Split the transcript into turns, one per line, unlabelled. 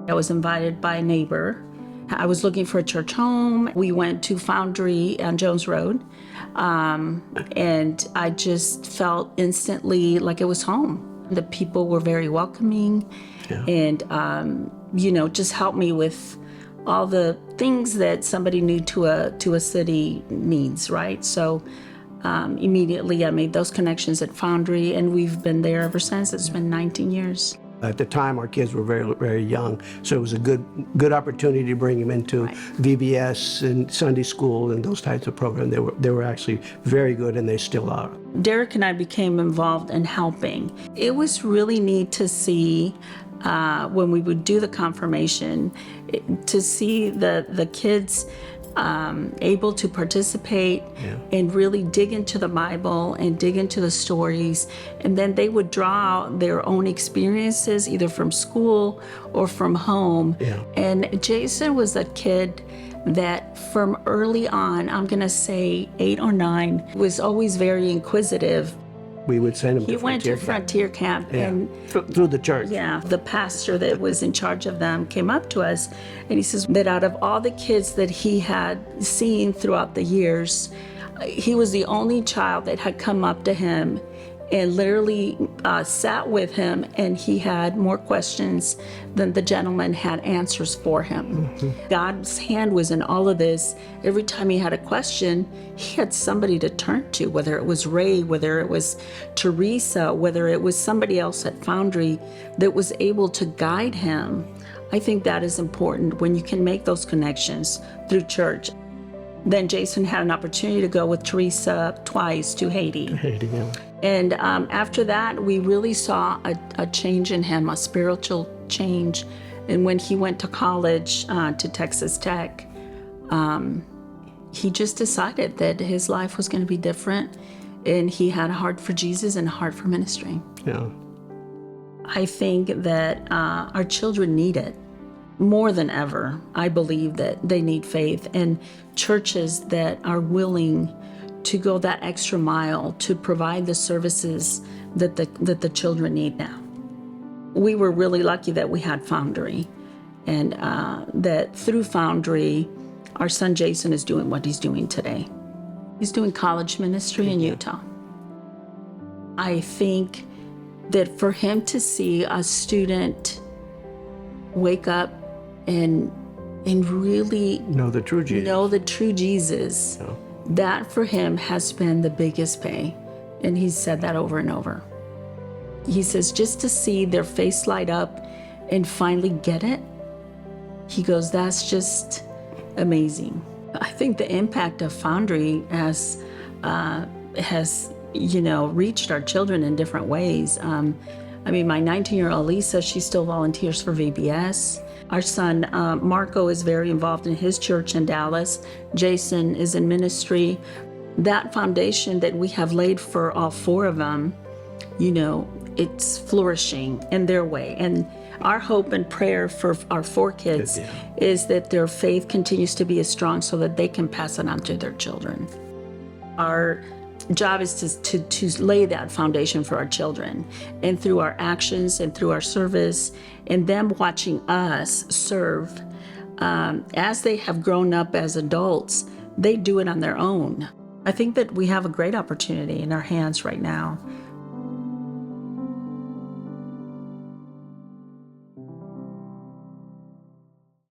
I was invited by a neighbor. I was looking for a church home. We went to Foundry on Jones Road, and I just felt instantly like it was home. The people were very welcoming, and just helped me with all the things that somebody new to a city needs, right? So immediately I made those connections at Foundry, and we've been there ever since. It's been 19 years.
At the time, our kids were very, very young, so it was a good opportunity to bring them into VBS and Sunday school and those types of programs. They were actually very good, and they still are.
Derek and I became involved in helping. It was really neat to see when we would do the confirmation, to see the kids able to participate and really dig into the Bible and dig into the stories. And then they would draw out their own experiences, either from school or from home. And Jason was a kid that from early on, I'm going to say 8 or 9, was always very inquisitive.
We would send him to
Frontier Camp. And
through the church.
The pastor that was in charge of them came up to us, and he says that out of all the kids that he had seen throughout the years, he was the only child that had come up to him and literally sat with him, and he had more questions than the gentleman had answers for him. God's hand was in all of this. Every time he had a question, he had somebody to turn to, whether it was Ray, whether it was Teresa, whether it was somebody else at Foundry that was able to guide him. I think that is important when you can make those connections through church. Then Jason had an opportunity to go with Teresa twice to Haiti. And after that, we really saw a change in him, a spiritual change. And when he went to college, to Texas Tech, he just decided that his life was going to be different. And he had a heart for Jesus and a heart for ministry. I think that our children need it. More than ever, I believe that they need faith, and churches that are willing to go that extra mile to provide the services that the children need now. We were really lucky that we had Foundry, and that through Foundry, our son Jason is doing what he's doing today. He's doing college ministry in Utah. I think that for him to see a student wake up and really
know the true
Jesus, that for him has been the biggest pay. And he's said that over and over. He says just to see their face light up and finally get it, he goes, that's just amazing. I think the impact of Foundry has reached our children in different ways. My 19-year-old Lisa, she still volunteers for VBS. Our son, Marco, is very involved in his church in Dallas. Jason is in ministry. That foundation that we have laid for all 4 of them, it's flourishing in their way. And our hope and prayer for our 4 kids is that their faith continues to be as strong so that they can pass it on to their children. Our job is to lay that foundation for our children, and through our actions and through our service and them watching us serve, as they have grown up as adults, they do it on their own. I think that we have a great opportunity in our hands right now